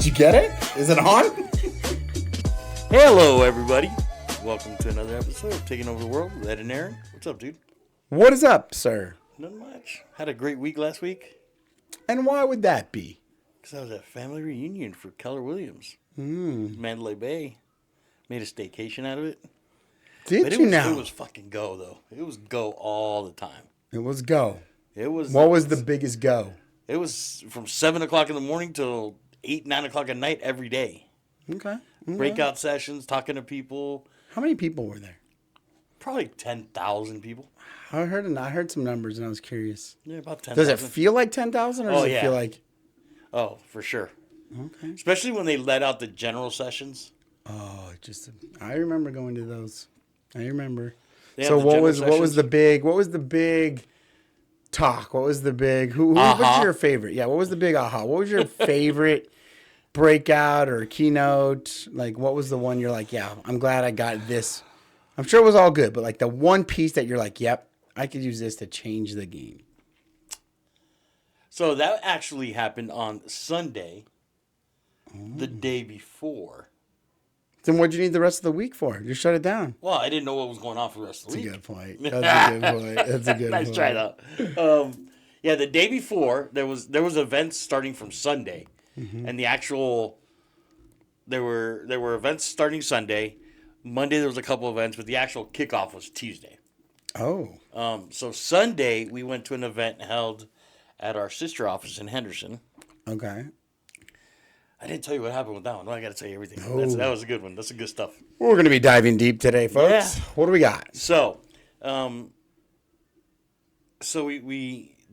you get it? Is it on? Hello, everybody. Welcome to another episode of Taking Over the World with Ed and Aaron. What's up, dude? What is up, sir? Not much. Had a great week last week. And why would that be? Because I was at family reunion for Keller Williams. Mandalay Bay. Made a staycation out of it. Did you now? It was fucking go, though. It was go all the time. It was go. What was the biggest go? It was from 7 o'clock in the morning till 8, 9 o'clock at night every day. Okay. Breakout sessions, talking to people. How many people were there? Probably 10,000 people. I heard some numbers and I was curious. Yeah, about 10,000. Does it feel like 10,000 or does it feel like... Oh, for sure. Okay. Especially when they let out the general sessions. Oh, I remember going to those. I remember. So what was the big talk? What was the big what's your favorite? Yeah, what was the big aha? What was your favorite breakout or keynote? Like, what was the one you're like, yeah, I'm glad I got this. I'm sure it was all good, but like the one piece that you're like, yep, I could use this to change the game. So that actually happened on Sunday, the day before. Then what'd you need the rest of the week for? Just shut it down. Well, I didn't know what was going on for the rest of the week. That's a good point. That's a good point. Nice try, though. Yeah, the day before, there was events starting from Sunday. Mm-hmm. And the actual... There were events starting Sunday. Monday, there was a couple events, but the actual kickoff was Tuesday. Oh. So Sunday, we went to an event held at our sister office in Henderson. Okay. I didn't tell you what happened with that one. No, I got to tell you everything. Oh. That was a good one. That's the good stuff. We're going to be diving deep today, folks. Yeah. What do we got? So, they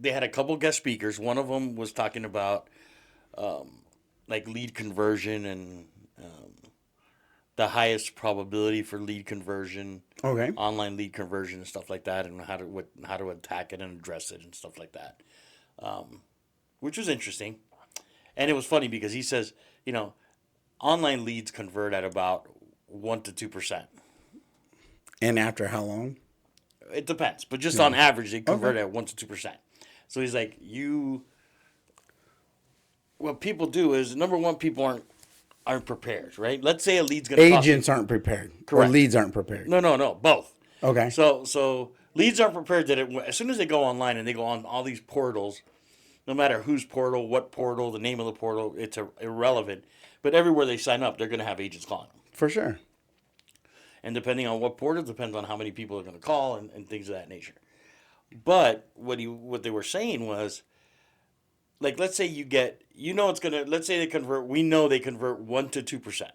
had a couple guest speakers. One of them was talking about like lead conversion and the highest probability for lead conversion. Okay. Online lead conversion and stuff like that, and how to attack it and address it and stuff like that, which was interesting. And it was funny because he says, online leads convert at about 1% to 2%. And after how long? It depends, but just on average, they convert at 1% to 2%. So he's like, what people do is, number one, people aren't prepared, right? Let's say a lead's going to Agents aren't prepared. Correct. Or leads aren't prepared. No, both. Okay. So leads aren't prepared that as soon as they go online and they go on all these portals, no matter whose portal, what portal, the name of the portal, it's irrelevant. But everywhere they sign up, they're going to have agents calling them. For sure. And depending on what portal, depends on how many people are going to call and things of that nature. But what they were saying was, like, let's say let's say they convert 1% to 2%.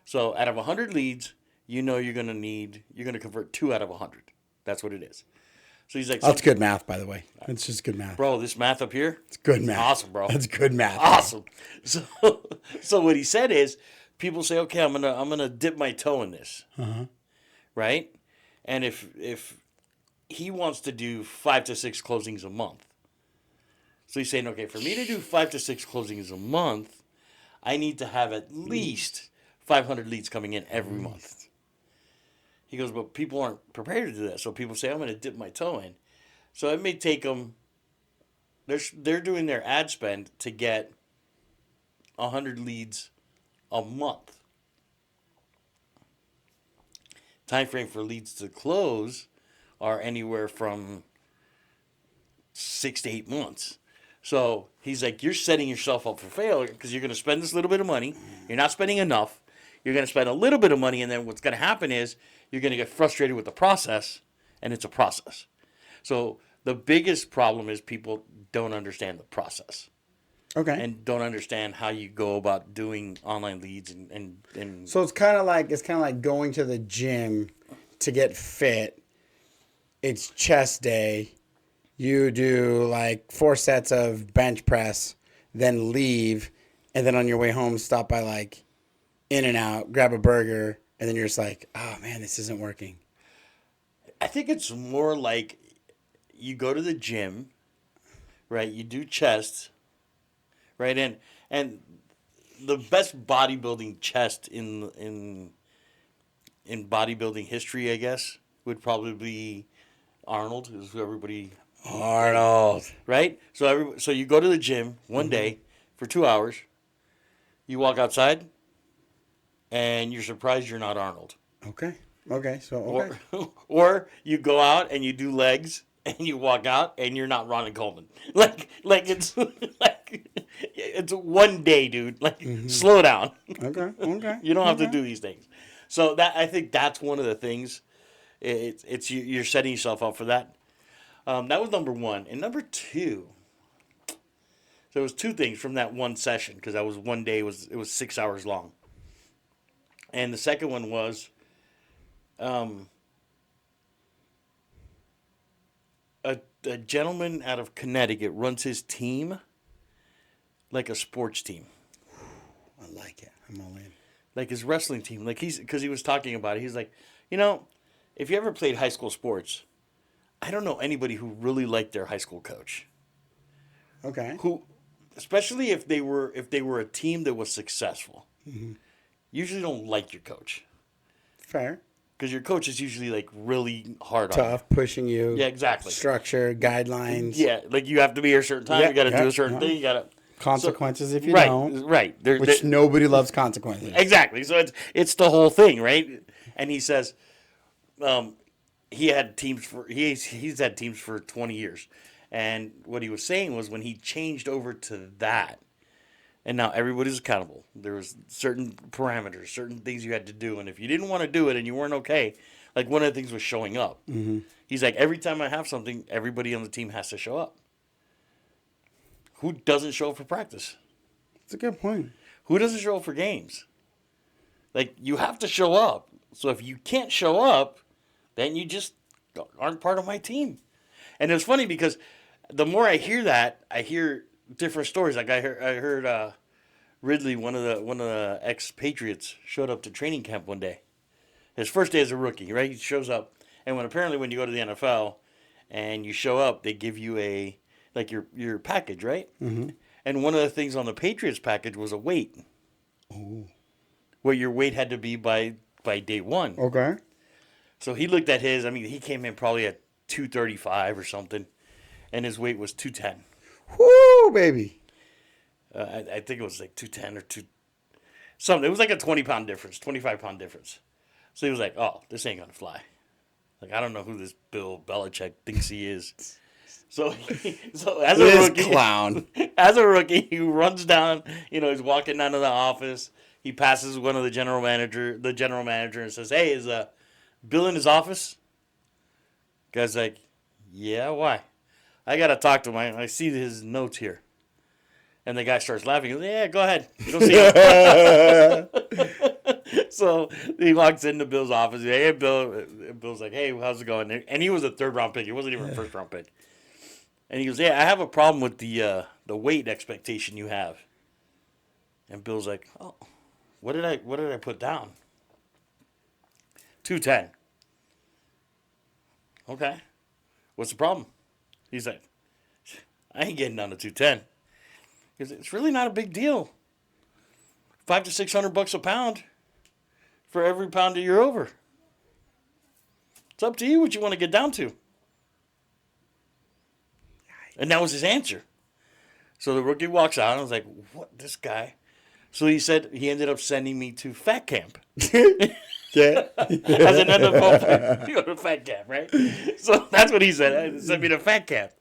So out of 100 leads, you're going to convert 2 out of 100. That's what it is. So he's like, that's good math, by the way. It's just good math. Bro, this math up here, it's good math. Awesome, bro. That's good math. Awesome. So what he said is, people say, okay, I'm gonna dip my toe in this, right? And if he wants to do 5 to 6 closings a month, so he's saying, okay, for me to do 5 to 6 closings a month, I need to have at least 500 leads coming in every month. He goes, but people aren't prepared to do that. So people say, I'm going to dip my toe in. So it may take them, they're doing their ad spend to get 100 leads a month. Time frame for leads to close are anywhere from 6 to 8 months. So he's like, you're setting yourself up for failure because you're going to spend this little bit of money. You're not spending enough. You're going to spend a little bit of money, and then what's going to happen is you're going to get frustrated with the process, and it's a process. So the biggest problem is people don't understand the process. Okay. And don't understand how you go about doing online leads and So it's kind of like going to the gym to get fit. It's chest day. You do like 4 sets of bench press, then leave, and then on your way home stop by like In-N-Out, grab a burger, and then you're just like, oh man, this isn't working. I think it's more like you go to the gym, right? You do chest, right? And the best bodybuilding chest in bodybuilding history, I guess, would probably be Arnold, is who everybody. Arnold. Right? So you go to the gym one day for 2 hours. You walk outside, and you're surprised you're not Arnold. Okay. Okay. So okay. Or you go out and you do legs, and you walk out, and you're not Ronnie Coleman. Like it's like it's one day, dude. Like slow down. Okay. Okay. You don't have to Okay. do these things. So that I think that's one of the things. It's you're setting yourself up for that. That was number one, and number two. So it was two things from that one session because that was one day. It was 6 hours long, and the second one was, a gentleman out of Connecticut runs his team like a sports team, I like it. I'm all in. like his wrestling team. Like because he was talking about it. He's like, if you ever played high school sports, I don't know anybody who really liked their high school coach. Okay. Who, especially if they were a team that was successful, usually don't like your coach Fair. because your coach is usually like really hard on Tough, pushing you. you. Yeah, exactly. Structure, guidelines. Yeah, like you have to be here a certain time. Yeah, you got to yeah, do a certain thing. You got to Consequences if you right, don't. right. Which nobody loves consequences. exactly. So it's the whole thing, right? And he says, he had teams for he's had teams for 20 years, and what he was saying was when he changed over to that, and now everybody's accountable. There was certain parameters, certain things you had to do, and if you didn't want to do it and you weren't okay, like one of the things was showing up. Mm-hmm. He's like, every time I have something, everybody on the team has to show up. Who doesn't show up for practice? That's a good point. Who doesn't show up for games? Like, you have to show up. So if you can't show up, then you just aren't part of my team. And it was funny because the more I hear that, I hear different stories. Like I heard Ridley, one of the ex-Patriots, showed up to training camp one day. His first day as a rookie, right? He shows up, and when you go to the NFL and you show up, they give you your package, right? Mm-hmm. And one of the things on the Patriots package was a weight. Ooh. Where your weight had to be by day one. Okay. So he looked at his. I mean, he came in probably at 235 or something, and his weight was 210. Whoo, baby. I think it was like 210 or something. It was like a 20-pound difference, 25-pound difference. So he was like, "Oh, this ain't gonna fly." Like, I don't know who this Bill Belichick thinks he is. So as a rookie, clown. As a rookie, he runs down. He's walking down to the office. He passes one of the general manager, and says, "Hey, is Bill in his office?" Guy's like, "Yeah, why?" "I gotta talk to him. I see his notes here." And the guy starts laughing. He goes, "Yeah, go ahead. Go see him." So he walks into Bill's office. He's like, "Hey, Bill." And Bill's like, "Hey, how's it going?" And he was a third-round pick. He wasn't even a first-round pick. And he goes, "Yeah, I have a problem with the weight expectation you have." And Bill's like, "Oh, what did I put down?" 210. Okay. What's the problem? He's like, "I ain't getting down to 210." Because it's really not a big deal. $500 to $600 a pound for every pound that you're over. It's up to you what you want to get down to. And that was his answer. So the rookie walks out, and I was like, "What, this guy?" So he said he ended up sending me to fat camp. Yeah. As an NFL player, you go to fat camp, right? So that's what he said. Sent me to fat camp.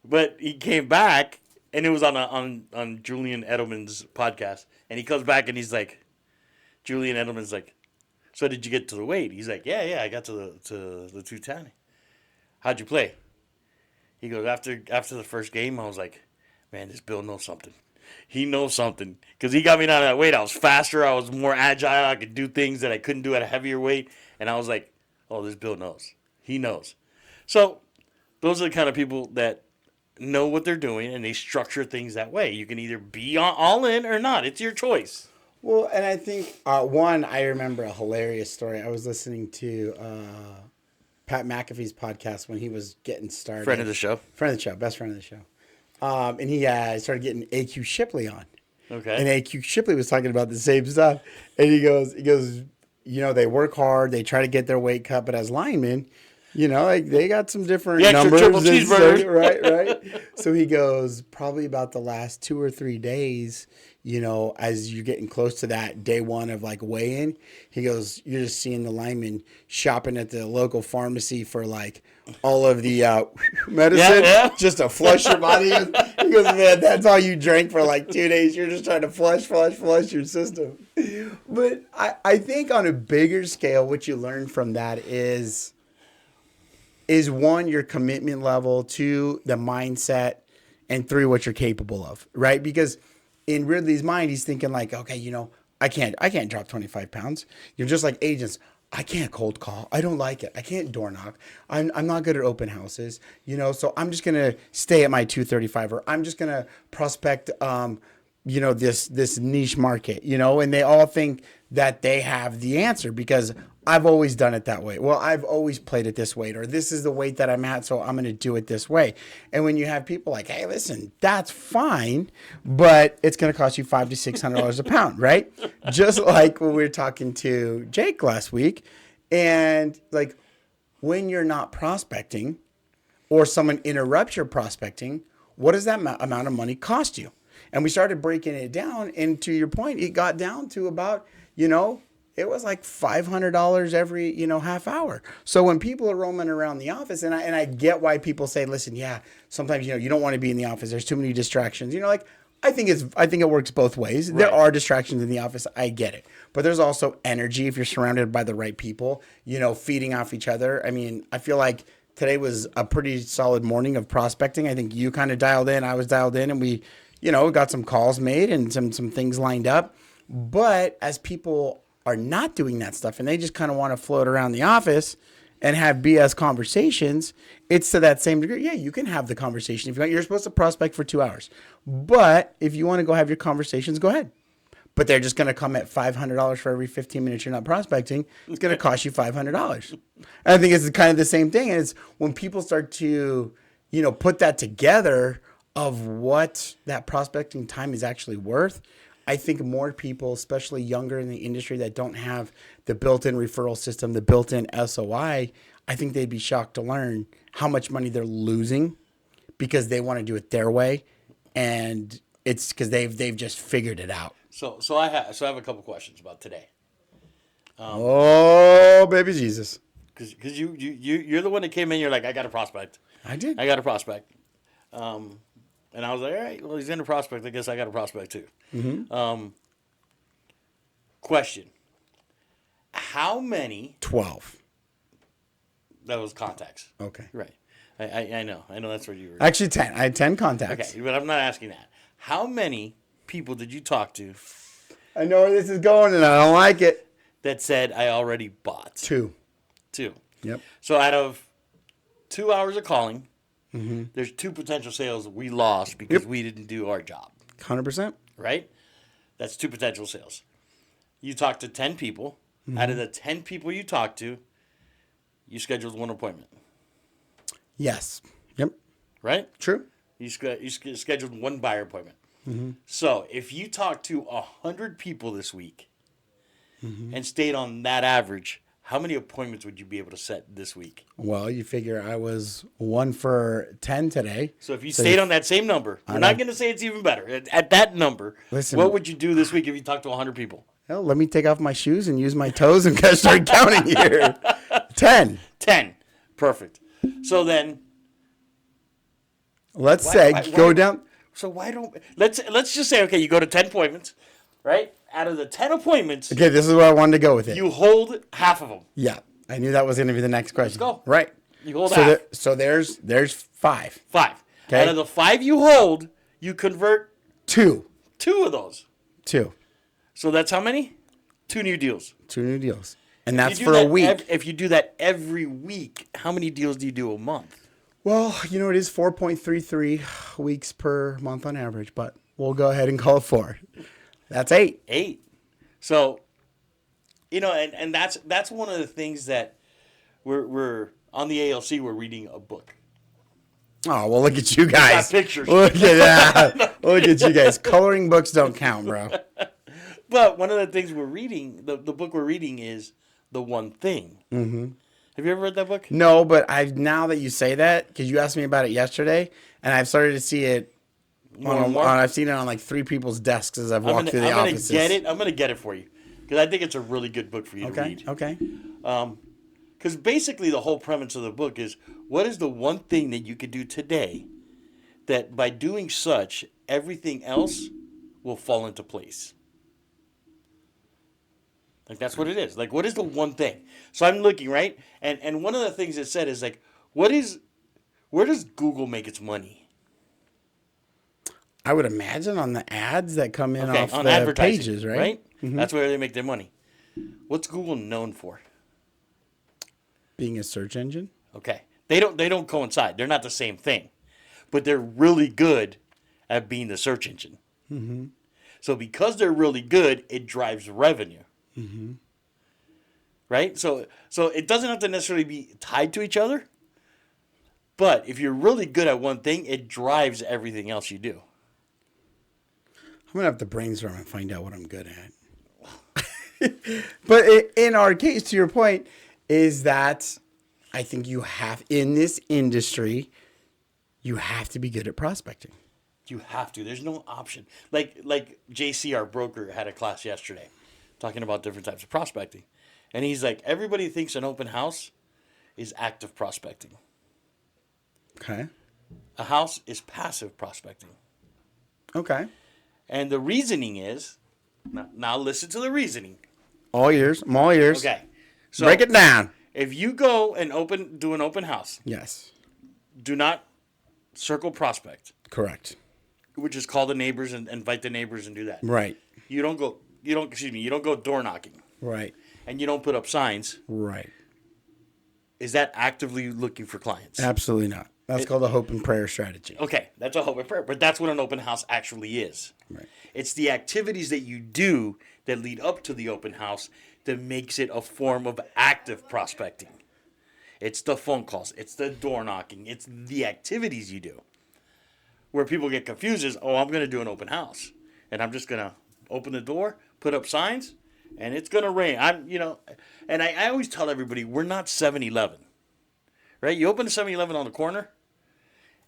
But he came back, and it was on Julian Edelman's podcast. And he comes back, and he's like, Julian Edelman's like, "So did you get to the weight?" He's like, Yeah, I got to the 210. "How'd you play?" He goes, after the first game, I was like, "Man, this Bill knows something. He knows something." Because he got me down to that weight. I was faster. I was more agile. I could do things that I couldn't do at a heavier weight. And I was like, "Oh, this Bill knows. He knows." So those are the kind of people that know what they're doing, and they structure things that way. You can either be all in or not. It's your choice. Well, and I think, I remember a hilarious story. I was listening to Pat McAfee's podcast when he was getting started. Friend of the show. Best friend of the show. And he started getting AQ Shipley on. Okay. And AQ Shipley was talking about the same stuff. And he goes, they work hard. They try to get their weight cut. But as linemen, Like they got some different The extra numbers. triple cheeseburgers. Right. So he goes, probably about the last 2 or 3 days, as you're getting close to that day one of like weigh-in, he goes, you're just seeing the linemen shopping at the local pharmacy for like all of the medicine just to flush your body. He goes, man, that's all you drank for like 2 days. You're just trying to flush your system. But I think on a bigger scale, what you learn from that is one, your commitment level, two, the mindset, and three, what you're capable of, right? Because in Ridley's mind, he's thinking like, okay, I can't drop 25 pounds. You're just like agents. I can't cold call. I don't like it. I can't door knock. I'm not good at open houses, so I'm just going to stay at my 235, or I'm just going to prospect, this niche market, and they all think that they have the answer because I've always done it that way. Well, I've always played it this way, or this is the weight that I'm at, so I'm going to do it this way. And when you have people like, hey, listen, that's fine, but it's going to cost you $500 to $600 a pound, right? Just like when we were talking to Jake last week, and like when you're not prospecting or someone interrupts your prospecting, what does that amount of money cost you? And we started breaking it down, and to your point, it got down to about, it was like $500 every, half hour. So when people are roaming around the office, and I get why people say, listen, yeah, sometimes, you don't want to be in the office. There's too many distractions. I think it works both ways. Right. There are distractions in the office. I get it. But there's also energy if you're surrounded by the right people, feeding off each other. I mean, I feel like today was a pretty solid morning of prospecting. I think you kind of dialed in. I was dialed in, and we, got some calls made and some things lined up. But as people are not doing that stuff and they just kind of want to float around the office and have BS conversations, it's to that same degree. Yeah, you can have the conversation. If you're supposed to prospect for 2 hours. But if you want to go have your conversations, go ahead. But they're just going to come at $500 for every 15 minutes you're not prospecting. It's going to cost you $500. And I think it's kind of the same thing. And it's when people start to, put that together of what that prospecting time is actually worth, I think more people, especially younger in the industry that don't have the built-in referral system, the built-in SOI, I think they'd be shocked to learn how much money they're losing because they want to do it their way, and it's because they've just figured it out. So I have a couple questions about today. Oh, baby Jesus! Because you're the one that came in. You're like, I got a prospect. I did. I got a prospect. And I was like, all right, well, he's in a prospect. I guess I got a prospect too. Mm-hmm. Question. How many? 12. That was contacts. Okay. Right. I know. I know that's what you were. Actually, 10. I had 10 contacts. Okay, but I'm not asking that. How many people did you talk to? I know where this is going, and I don't like it. That said, I already bought. 2. Yep. So out of 2 hours of calling, there's 2 potential sales we lost because we didn't do our job. 100%. Right? That's 2 potential sales. You talked to 10 people. Out of the 10 people you talked to, you scheduled 1 appointment. Yes. Yep. Right? True. You scheduled 1 buyer appointment. So if you talked to 100 people this week and stayed on that average, how many appointments would you be able to set this week? Well, you figure I was 1 for 10 today. So if you stayed on that same number, we're not going to say it's even better. At that number, what would you do this week if you talked to 100 people? Hell, let me take off my shoes and use my toes and start counting here. 10. 10. Perfect. So then, let's go down. So why don't let's just say, okay, you go to 10 appointments, right? Out of the 10 appointments, okay, this is where I wanted to go with it. You hold half of them. Yeah, I knew that was going to be the next question. Let's go. Right. You hold half. So there's 5. 5. Okay. Out of the 5 you hold, you convert 2. 2 of those. 2. So that's how many? 2 new deals. 2 new deals. And that's for a week. If you do that every week, how many deals do you do a month? Well, it is 4.33 weeks per month on average, but we'll go ahead and call it 4. That's 8. 8. So, and that's one of the things that we're on the ALC, we're reading a book. Oh, well, look at you guys. Got pictures. Look at that. Look at you guys. Coloring books don't count, bro. But one of the things we're reading, the book we're reading is The One Thing. Have you ever read that book? No, but now that you say that, because you asked me about it yesterday, and I've started to see it I've seen it on like 3 people's desks as I've walked through the offices. I'm gonna get it for you because I think it's a really good book for you to read. Okay. Because basically the whole premise of the book is what is the one thing that you could do today that by doing such everything else will fall into place. Like that's what it is. Like what is the one thing? So I'm looking, right? And one of the things it said is like where does Google make its money? I would imagine on the ads that come in off on the advertising, pages, right? Mm-hmm. That's where they make their money. What's Google known for? Being a search engine? Okay. They don't coincide. They're not the same thing. But they're really good at being the search engine. Mm-hmm. So because they're really good, it drives revenue. Mm-hmm. Right? So it doesn't have to necessarily be tied to each other. But if you're really good at one thing, it drives everything else you do. I'm going to have to brainstorm and find out what I'm good at. But in our case, to your point, is that I think you have, in this industry, you have to be good at prospecting. You have to. There's no option. Like JC, our broker, had a class yesterday talking about different types of prospecting. And he's like, everybody thinks an open house is active prospecting. Okay. A house is passive prospecting. Okay. And the reasoning is, now listen to the reasoning. All ears. I'm all ears. Okay. So break it down. If you go and do an open house. Yes. Do not circle prospect. Correct. Which is call the neighbors and invite the neighbors and do that. Right. You don't go door knocking. Right. And you don't put up signs. Right. Is that actively looking for clients? Absolutely not. That's called a hope and prayer strategy. Okay, that's a hope and prayer, but that's what an open house actually is. Right. It's the activities that you do that lead up to the open house that makes it a form of active prospecting. It's the phone calls, it's the door knocking, it's the activities you do. Where people get confused is, I'm going to do an open house, and I'm just going to open the door, put up signs, and it's going to rain. And I always tell everybody, we're not 7-Eleven. Right? You open a 7-Eleven on the corner,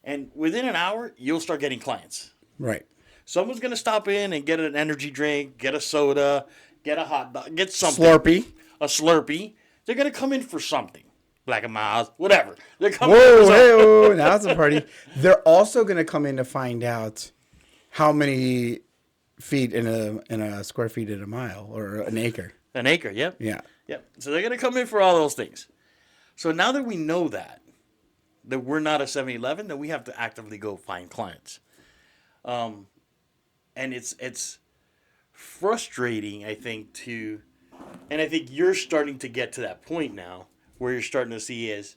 and within an hour, you'll start getting clients. Right. Someone's going to stop in and get an energy drink, get a soda, get a hot dog, get something. A Slurpee. They're going to come in for something. Black and Miles, whatever. They're coming in for something. Whoa, now it's a party. They're also going to come in to find out how many feet in a square feet in a mile or an acre. An acre, yep. Yeah. Yep. So they're going to come in for all those things. So now that we know that we're not a 7-Eleven, that we have to actively go find clients. And it's frustrating, I think, and I think you're starting to get to that point now where you're starting to see is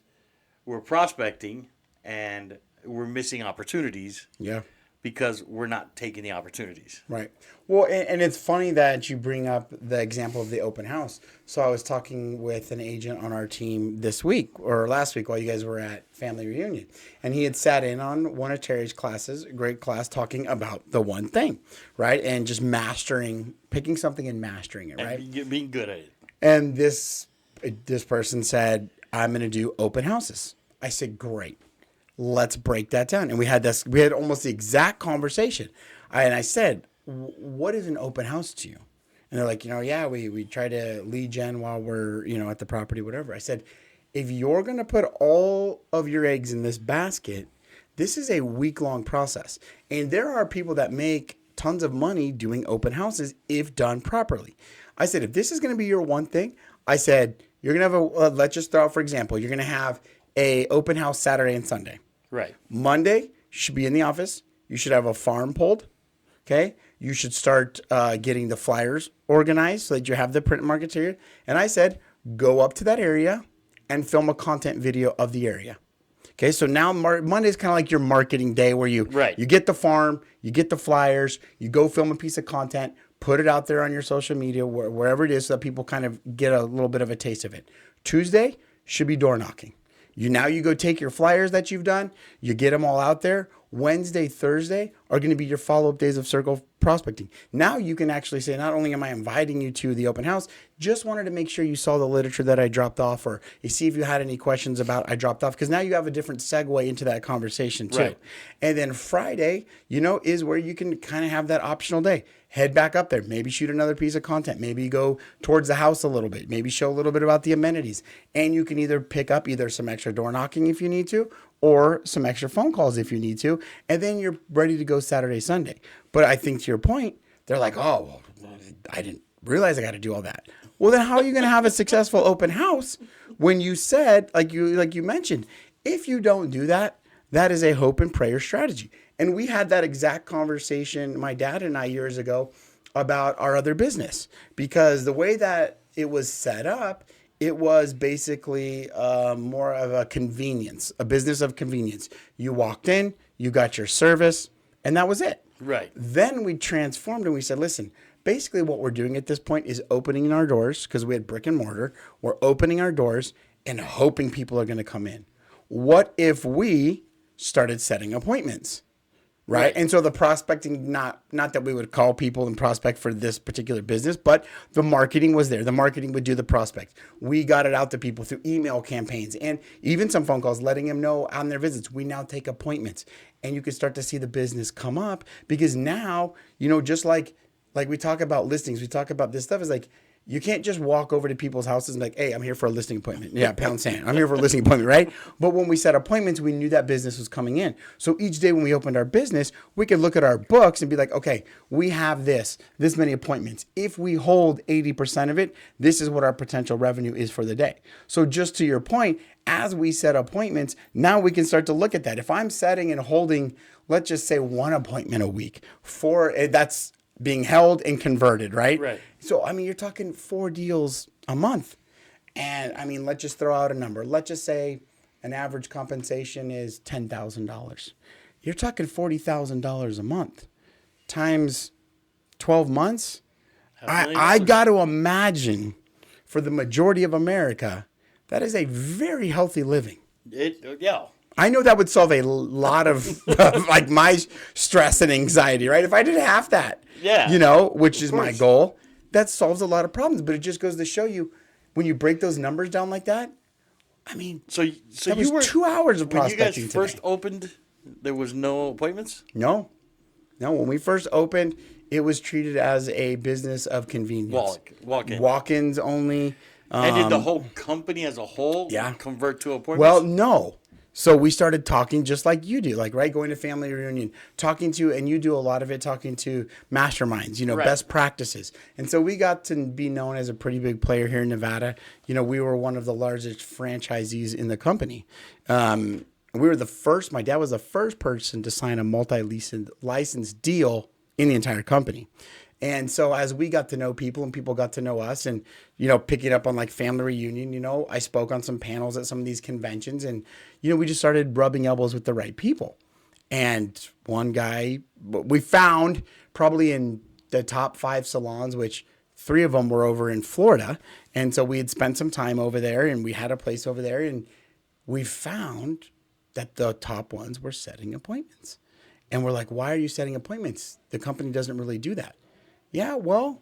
we're prospecting and we're missing opportunities. Yeah. Because we're not taking the opportunities. Right. Well, and it's funny that you bring up the example of the open house. So I was talking with an agent on our team this week or last week while you guys were at Family Reunion. And he had sat in on one of Terry's classes, a great class, talking about the one thing, right? And just picking something and mastering it, right? And being good at it. And this person said, I'm going to do open houses. I said, great. Let's break that down. And we had almost the exact conversation. I said, what is an open house to you? And they're like, we try to lead gen while we're, at the property, whatever. I said, if you're going to put all of your eggs in this basket, this is a week-long process. And there are people that make tons of money doing open houses if done properly. I said, if this is going to be your one thing, I said, you're going to have let's just throw out, for example, you're going to have a open house Saturday and Sunday. Right. Monday, you should be in the office. You should have a farm pulled. Okay. You should start getting the flyers organized so that you have the print marketeer. And I said, go up to that area and film a content video of the area. Okay. So now Monday is kind of like your marketing day where you get the farm, you get the flyers, you go film a piece of content, put it out there on your social media, wherever it is, so that people kind of get a little bit of a taste of it. Tuesday should be door knocking. You go take your flyers that you've done, you get them all out there. Wednesday, Thursday are going to be your follow-up days of circle prospecting. Now you can actually say, not only am I inviting you to the open house, just wanted to make sure you saw the literature that I dropped off, or you see if you had any questions about I dropped off, because now you have a different segue into that conversation too. Right. And then Friday, is where you can kind of have that optional day. Head back up there, maybe shoot another piece of content, maybe go towards the house a little bit, maybe show a little bit about the amenities. And you can either pick up either some extra door knocking if you need to, or some extra phone calls if you need to, and then you're ready to go Saturday, Sunday. But I think to your point, they're like, oh, well, I didn't realize I got to do all that. Well, then how are you going to have a successful open house when you said, like you mentioned, if you don't do that, that is a hope and prayer strategy. And we had that exact conversation, my dad and I, years ago, about our other business, because the way that it was set up, it was basically more of a convenience, a business of convenience. You walked in, you got your service, and that was it. Right. Then we transformed and we said, listen, basically what we're doing at this point is opening our doors, because we had brick and mortar. We're opening our doors and hoping people are going to come in. What if we started setting appointments? Right. And so the prospecting, not that we would call people and prospect for this particular business, but the marketing was there. The marketing would do the prospect. We got it out to people through email campaigns and even some phone calls, letting them know on their visits. We now take appointments, and you can start to see the business come up, because now, just like we talk about listings, we talk about this stuff, is like, you can't just walk over to people's houses and be like, hey, I'm here for a listing appointment. Yeah, pound sand. I'm here for a listing appointment, right? But when we set appointments, we knew that business was coming in. So each day when we opened our business, we could look at our books and be like, okay, we have this many appointments. If we hold 80% of it, this is what our potential revenue is for the day. So just to your point, as we set appointments, now we can start to look at that. If I'm setting and holding, let's just say, one appointment a week, that's being held and converted, right? Right. So, you're talking 4 deals a month. And, let's just throw out a number. Let's just say an average compensation is $10,000. You're talking $40,000 a month times 12 months. I got to imagine, for the majority of America, that is a very healthy living. Yeah. I know that would solve a lot of like my stress and anxiety, right? If I did half that, which is my goal, that solves a lot of problems. But it just goes to show you, when you break those numbers down like that, so that was 2 hours of prospecting. When you guys first opened, there was no appointments? No. When we first opened, it was treated as a business of convenience. Walk-ins only. And did the whole company as a whole convert to appointments? Well, no. So we started talking just like you do, going to family reunion, and you do a lot of it, talking to masterminds, best practices. And so we got to be known as a pretty big player here in Nevada. We were one of the largest franchisees in the company. We were my dad was the first person to sign a multi-license deal in the entire company. And so as we got to know people and people got to know us, and, picking up on family reunion, I spoke on some panels at some of these conventions, and, we just started rubbing elbows with the right people. And one guy we found probably in the top 5 salons, which 3 of them were over in Florida. And so we had spent some time over there, and we had a place over there, and we found that the top ones were setting appointments. And we're like, why are you setting appointments? The company doesn't really do that. Yeah, well,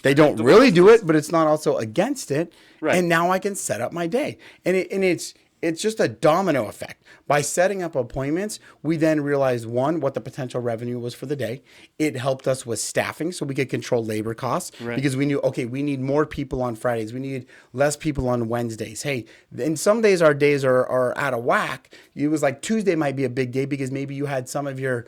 they don't really do it, but it's not also against it. Right. And now I can set up my day. And it's just a domino effect. By setting up appointments, we then realized, one, what the potential revenue was for the day. It helped us with staffing, so we could control labor costs, because we knew, okay, we need more people on Fridays. We need less people on Wednesdays. Hey, and some days our days are out of whack. It was like Tuesday might be a big day because maybe you had some of your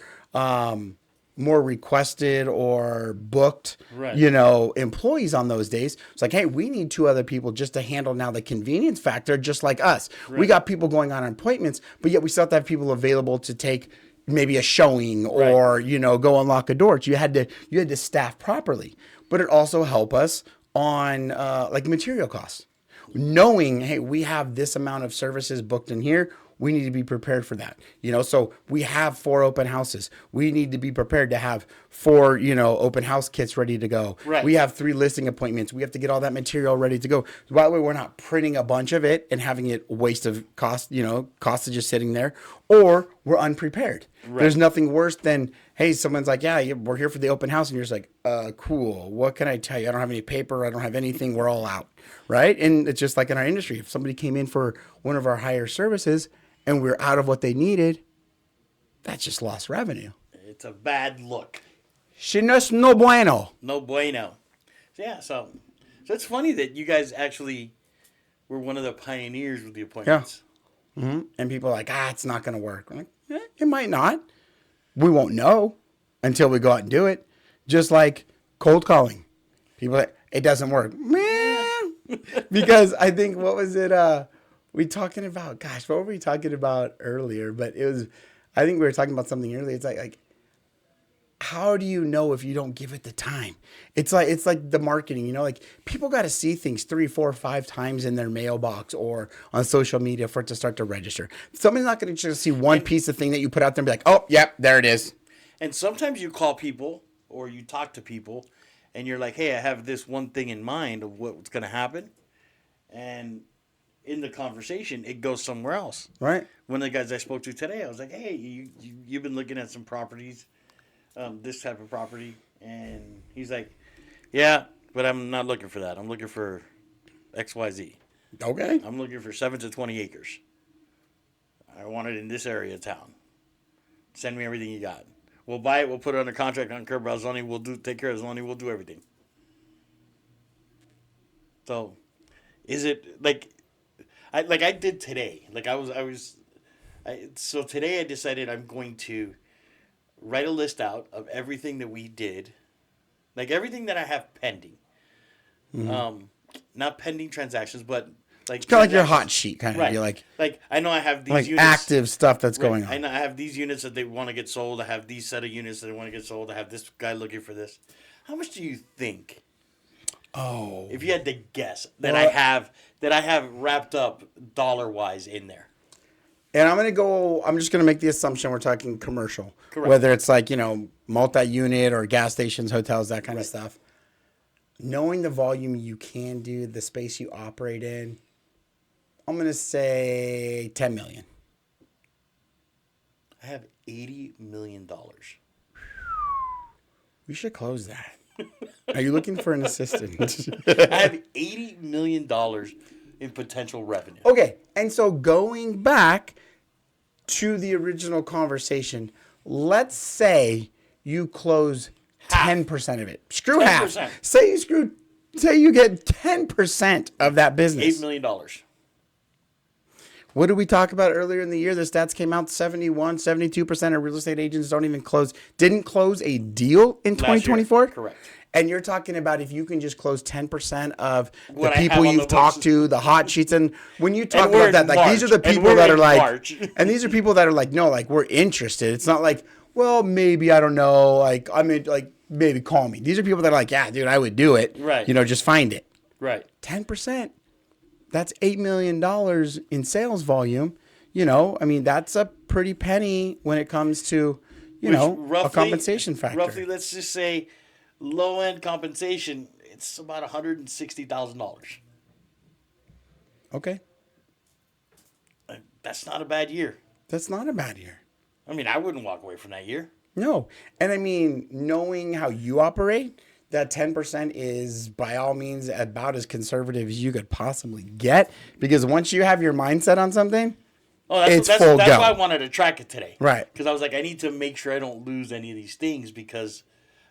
more requested or booked, employees on those days. It's like, hey, we need 2 other people just to handle now the convenience factor, just like us. Right. We got people going on appointments, but yet we still have to have people available to take maybe a showing or, go unlock a door. So you had to staff properly. But it also helped us on material costs. Knowing, hey, we have this amount of services booked in here, we need to be prepared for that. So we have 4 open houses. We need to be prepared to have 4, open house kits ready to go. Right. We have 3 listing appointments. We have to get all that material ready to go. So by the way, we're not printing a bunch of it and having it waste of cost, cost of just sitting there. or we're unprepared. Right. There's nothing worse than, hey, someone's like, yeah, we're here for the open house. And you're just like, cool. What can I tell you? I don't have any paper. I don't have anything. We're all out. Right. And it's just like in our industry. If somebody came in for one of our higher services and we're out of what they needed, that's just lost revenue. It's a bad look. She knows no bueno. No bueno. Yeah, so it's funny that you guys actually were one of the pioneers with the appointments. Yeah. Mm-hmm. And people are like, it's not going to work. I'm like, it might not. We won't know until we go out and do it. Just like cold calling. People are like, it doesn't work. Man. Because I think, what was it? We talking about, gosh, what were we talking about earlier? But it was, I think we were talking about something earlier. It's like, how do you know if you don't give it the time? It's like the marketing, like people got to see things 3, 4, 5 times in their mailbox or on social media for it to start to register. Somebody's not going to just see one piece of thing that you put out there and be like, oh, yep, there it is. And sometimes you call people or you talk to people and you're like, hey, I have this one thing in mind of what's going to happen. And in the conversation, it goes somewhere else. Right. One of the guys I spoke to today, I was like, hey, you've been looking at some properties. This type of property, and he's like, yeah, but I'm not looking for that. I'm looking for XYZ. Okay. I'm looking for 7 to 20 acres. I want it in this area of town. Send me everything you got. We'll buy it. We'll put it under contract on curb zoning. We'll take care of zoning. We'll do everything. So, is it like I did today? So today I decided I'm going to write a list out of everything that we did, like everything that I have pending. Mm-hmm. Not pending transactions, but like it's kind of like your hot sheet, kind of. Right. You're like I know I have these like units, active stuff that's going on. I know I have these units that they want to get sold. I have these set of units that they want to get sold. I have this guy looking for this. How much do you think? Oh, if you had to guess that I have wrapped up dollar wise in there. And I'm just going to make the assumption we're talking commercial. Correct. Whether it's like, multi-unit or gas stations, hotels, that kind of stuff. Knowing the volume you can do, the space you operate in, I'm going to say $10 million. I have $80 million. We should close that. Are you looking for an assistant? I have $80 million in potential revenue. Okay. And so going back to the original conversation, let's say you close 10% of it. Screw 10%. Half. Say you get 10% of that business. $8 million. What did we talk about earlier in the year? The stats came out 72% of real estate agents didn't close a deal in 2024. Correct. And you're talking about if you can just close 10% of the people you've talked to, the hot sheets. And when you talk about that, like these are the people that are like, and these are people that are like, no, like we're interested. It's not like, well, maybe, I don't know. Like, I mean, like maybe call me. These are people that are like, yeah, dude, I would do it. Right. Just find it. Right. 10%. That's $8 million in sales volume. I mean, that's a pretty penny when it comes to, roughly, a compensation factor. Roughly, let's just say low-end compensation, it's about $160,000. Okay. That's not a bad year. That's not a bad year. I mean, I wouldn't walk away from that year. No. And I mean, knowing how you operate, that 10% is by all means about as conservative as you could possibly get. Because once you have your mindset on something, that's full go. Why I wanted to track it today. Right. Because I was like, I need to make sure I don't lose any of these things because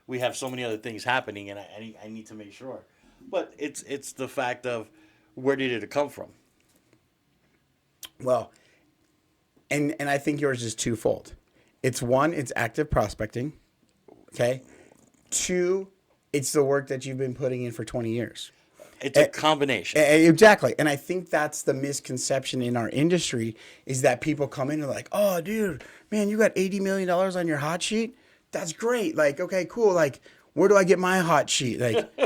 we have so many other things happening and I need to make sure. But it's the fact of where did it come from? Well, and I think yours is twofold. It's one, it's active prospecting. Okay. 2, it's the work that you've been putting in for 20 years. It's a combination. Exactly. And I think that's the misconception in our industry is that people come in and like, oh, dude, man, you got $80 million on your hot sheet? That's great. Like, okay, cool. Like, where do I get my hot sheet? Like,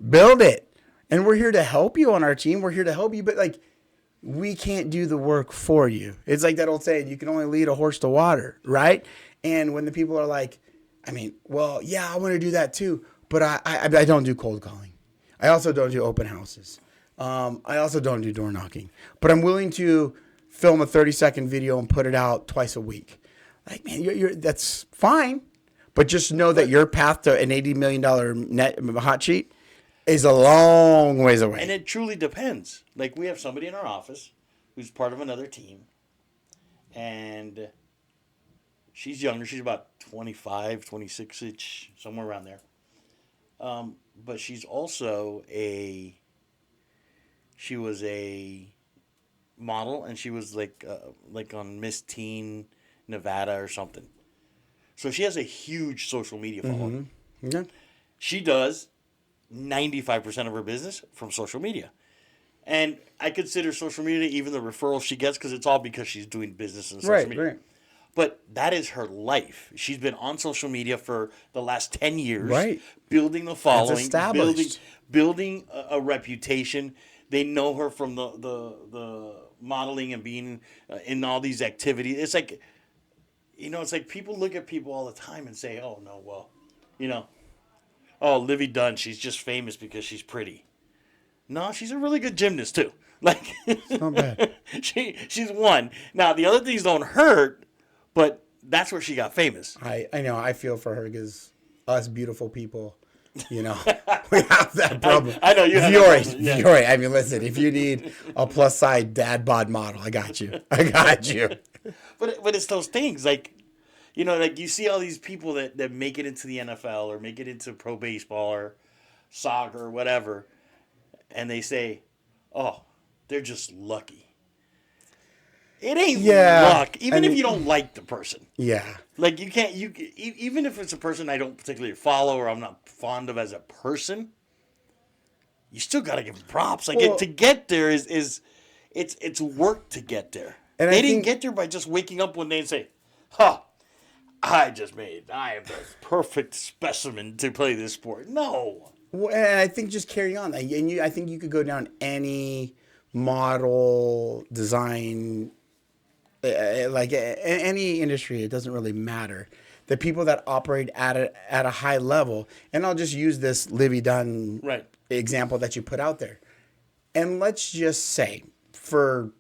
build it. And we're here to help you on our team. We're here to help you. But, like, we can't do the work for you. It's like that old saying, you can only lead a horse to water, right? And when the people are like, I mean, well, yeah, I want to do that too. But I don't do cold calling. I also don't do open houses. I also don't do door knocking. But I'm willing to film a 30-second video and put it out twice a week. Like, man, that's fine. But just know that your path to an $80 million net hot sheet is a long ways away. And it truly depends. Like, we have somebody in our office who's part of another team. And she's younger. She's about 25, 26-ish, somewhere around there. But she's also she was a model, and she was like on Miss Teen Nevada or something. So she has a huge social media following. Mm-hmm. Yeah. She does 95% of her business from social media. And I consider social media even the referrals she gets, because it's all because she's doing business in social media. Right. But that is her life. She's been on social media for the last 10 years. Right. Building the following. It's established. Building a reputation. They know her from the modeling and being in all these activities. It's like, it's like people look at people all the time and say, oh, no, well, oh, Livy Dunn, she's just famous because she's pretty. No, she's a really good gymnast, too. Like, it's not bad. She's one. Now, the other things don't hurt, but that's where she got famous. I know. I feel for her because us beautiful people, we have that problem. I know you have that problem. Yeah. Fiore. I mean, listen, if you need a plus size dad bod model, I got you. But it's those things like, like you see all these people that make it into the NFL or make it into pro baseball or soccer or whatever, and they say, "Oh, they're just lucky." It ain't luck, even if you don't like the person. Yeah. Like even if it's a person I don't particularly follow or I'm not fond of as a person, you still got to give them props. Like, to get there is it's work to get there. And they didn't get there by just waking up one day and say, I am the perfect specimen to play this sport. No. Well, and I think just carry on. And I think you could go down any model, design, like any industry. It doesn't really matter. The people that operate at a high level, and I'll just use this Livy Dunn example that you put out there. And let's just say, for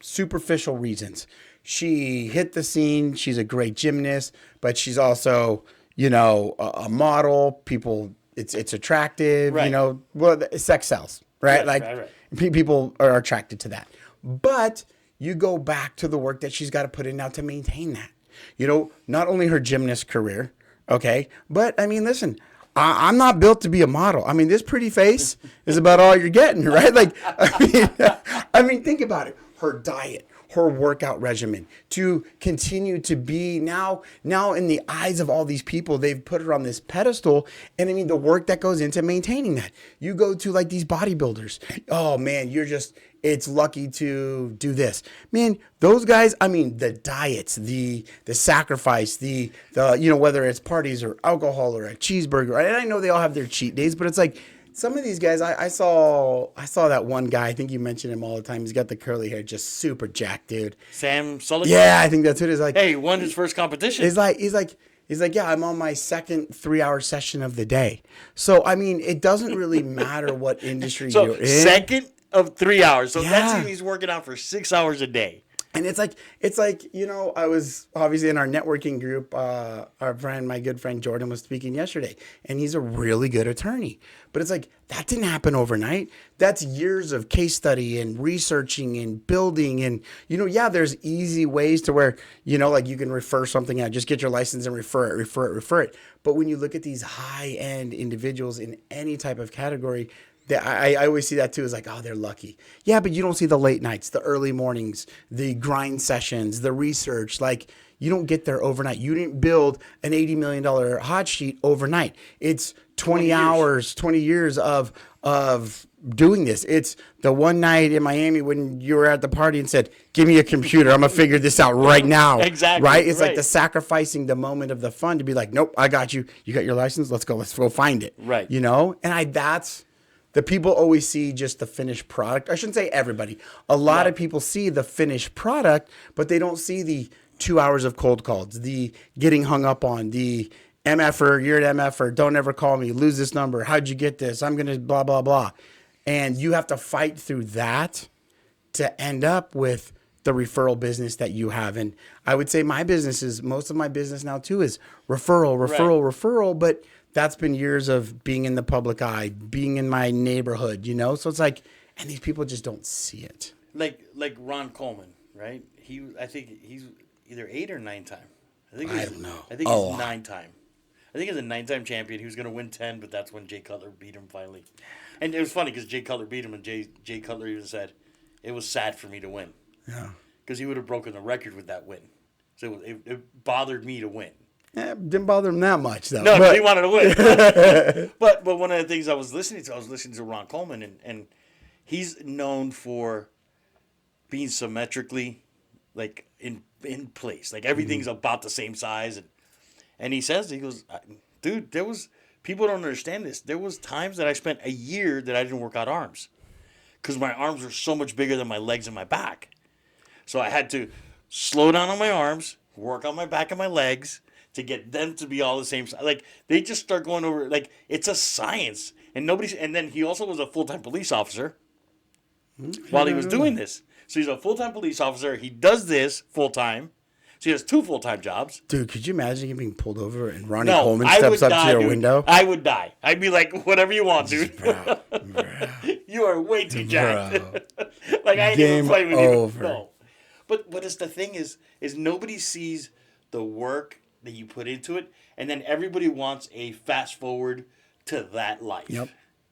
superficial reasons, she hit the scene. She's a great gymnast, but she's also, a model. People, it's attractive. Right. Sex sells, right? Right. People are attracted to that. But you go back to the work that she's got to put in now to maintain that. Not only her gymnast career, okay, but I mean, listen, I'm not built to be a model. I mean, this pretty face is about all you're getting, right? Like, I mean, think about it. Her diet, her workout regimen, to continue to be now in the eyes of all these people, they've put her on this pedestal. And I mean, the work that goes into maintaining that. You go to like these bodybuilders. Oh man, it's lucky to do this. Man, those guys, I mean, the diets, the sacrifice, the whether it's parties or alcohol or a cheeseburger. And I know they all have their cheat days, but it's like, some of these guys, I saw that one guy. I think you mention him all the time. He's got the curly hair, just super jacked, dude. Sam Sullivan? Yeah, I think that's what it is. Like, hey, he won his first competition. He's like, yeah, I'm on my second 3-hour session of the day. So, I mean, it doesn't really matter what industry you're in. Second of 3 hours. So that's means he's working out for 6 hours a day. And it's like, I was obviously in our networking group. My good friend Jordan was speaking yesterday, and he's a really good attorney. But it's like, that didn't happen overnight. That's years of case study and researching and building. And, there's easy ways to where, like you can refer something out, just get your license and refer it. But when you look at these high-end individuals in any type of category, I always see that too, is like, oh, they're lucky. Yeah, but you don't see the late nights, the early mornings, the grind sessions, the research. Like, you don't get there overnight. You didn't build an $80 million hot sheet overnight. It's 20 hours, 20 years of doing this. It's the one night in Miami when you were at the party and said, give me a computer. I'm going to figure this out right now. Exactly. Right? It's like the sacrificing the moment of the fun to be like, nope, I got you. You got your license. Let's go find it. Right. And that's... The people always see just the finished product. I shouldn't say everybody. A lot of people see the finished product, but they don't see the 2 hours of cold calls, the getting hung up on, the MFer, you're an MFer, don't ever call me, lose this number, how'd you get this, I'm going to blah, blah, blah. And you have to fight through that to end up with the referral business that you have. And I would say most of my business now too is referral. But that's been years of being in the public eye, being in my neighborhood, So it's like, and these people just don't see it. Like Ron Coleman, right? I think he's either 8 or 9 time. I don't know. I think he's 9 time. I think he's a 9-time champion. He was going to win 10, but that's when Jay Cutler beat him finally. And it was funny because Jay Cutler beat him, and Jay Cutler even said, it was sad for me to win. Yeah. Because he would have broken the record with that win. So it bothered me to win. Didn't bother him that much, though. No, he wanted to win. but one of the things I was listening to Ron Coleman, and he's known for being symmetrically, like, in place. Like, everything's about the same size. And he goes, dude, people don't understand this. There was times that I spent a year that I didn't work out arms. Because my arms were so much bigger than my legs and my back. So I had to slow down on my arms, work on my back and my legs to get them to be all the same size. Like, they just start going over, like, it's a science. And then he also was a full-time police officer while he was doing this. So he's a full-time police officer. He does this full-time. So he has 2 full-time jobs. Dude, could you imagine him being pulled over and Ronnie Coleman steps up to your window? I would die. I'd be like, whatever you want, dude. Bro. You are way too jacked. Like, I ain't even playing with you. No. But it's the thing is nobody sees the work that you put into it, and then everybody wants a fast forward to that life.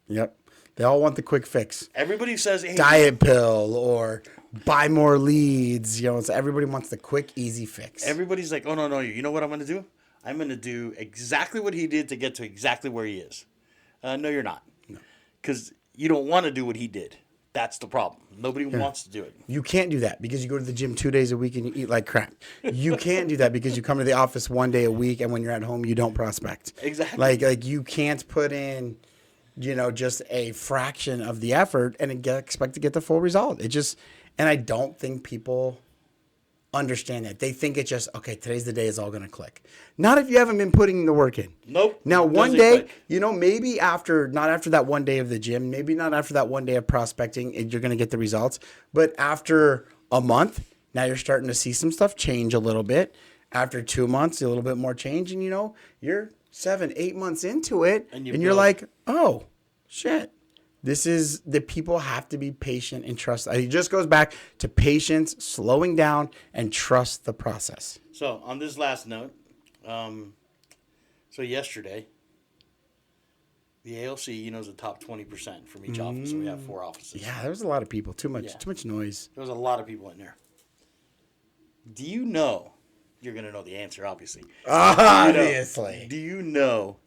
Yep. They all want the quick fix. Everybody says, hey, diet pill or buy more leads. So everybody wants the quick, easy fix. Everybody's like, oh, no. You know what I'm going to do? I'm going to do exactly what he did to get to exactly where he is. No, you're not. Because you don't want to do what he did. That's the problem. Nobody wants to do it. You can't do that because you go to the gym 2 days a week and you eat like crap. You can't do that because you come to the office 1 day a week and when you're at home, you don't prospect. Exactly. Like you can't put in, just a fraction of the effort and expect to get the full result. And I don't think people understand that. They think it's just, okay, today's the day, it's all going to click. Not if you haven't been putting the work in. Nope. Now, one day, maybe not after that 1 day of the gym, maybe not after that 1 day of prospecting, you're going to get the results. But after a month, now you're starting to see some stuff change a little bit. After 2 months, a little bit more change. And, you're 7-8 months into it. And you're like, oh, shit. This is the people have to be patient and trust. It just goes back to patience, slowing down, and trust the process. So on this last note, so yesterday, the ALC, is the top 20% from each office. So we have 4 offices. Yeah, there was a lot of people. Too much noise. There was a lot of people in there. Do you know? You're going to know the answer, obviously. Obviously. Do you know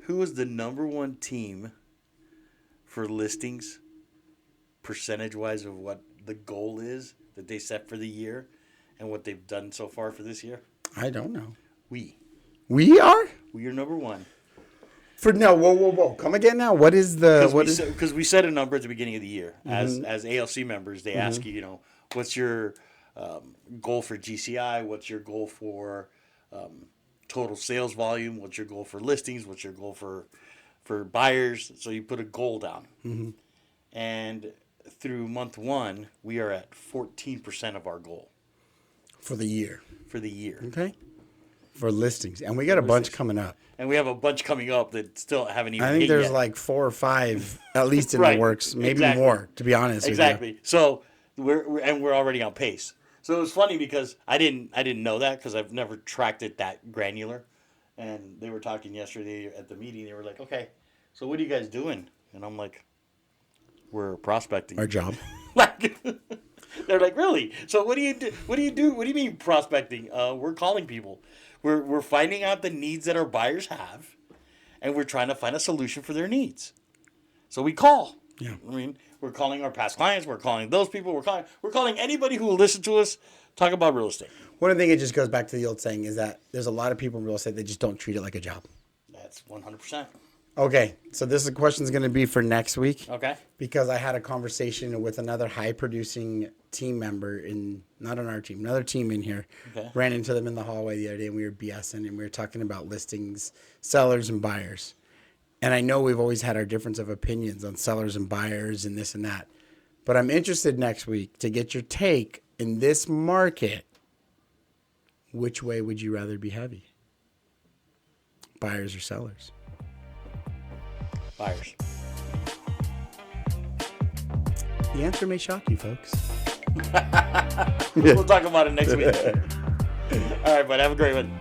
who was the number 1 team for listings, percentage-wise of what the goal is that they set for the year and what they've done so far for this year? I don't know. We are? We are number 1. Whoa. Come again now. What is the... Because we set a number at the beginning of the year. Mm-hmm. As ALC members, they ask you, what's your goal for GCI? What's your goal for total sales volume? What's your goal for listings? What's your goal for buyers? So you put a goal down. Mm-hmm. And through month 1, we are at 14% of our goal. For the year. Okay. For listings. And we got a bunch coming up. And we have a bunch coming up that still haven't even hit yet. I think there's like 4 or 5 at least in the works. Maybe more, to be honest. Exactly. So we're already on pace. So it was funny because I didn't know that because I've never tracked it that granular. And they were talking yesterday at the meeting. They were like, okay, so what are you guys doing? And I'm like, we're prospecting. Our job. They're like, really? So what do you do? What do you do? What do you mean prospecting? We're calling people. We're finding out the needs that our buyers have, and we're trying to find a solution for their needs. So we call. Yeah. I mean, we're calling our past clients. We're calling those people. We're calling anybody who will listen to us talk about real estate. One thing it just goes back to the old saying is that there's a lot of people in real estate that just don't treat it like a job. That's 100%. Okay, so this question is going to be for next week. Okay. Because I had a conversation with another high-producing team member not on our team, another team in here. Okay. Ran into them in the hallway the other day, and we were BSing, and we were talking about listings, sellers, and buyers. And I know we've always had our difference of opinions on sellers and buyers and this and that. But I'm interested next week to get your take in this market, which way would you rather be heavy? Buyers or sellers? Buyers. The answer may shock you, folks. We'll talk about it next week. All right, bud. Have a great one.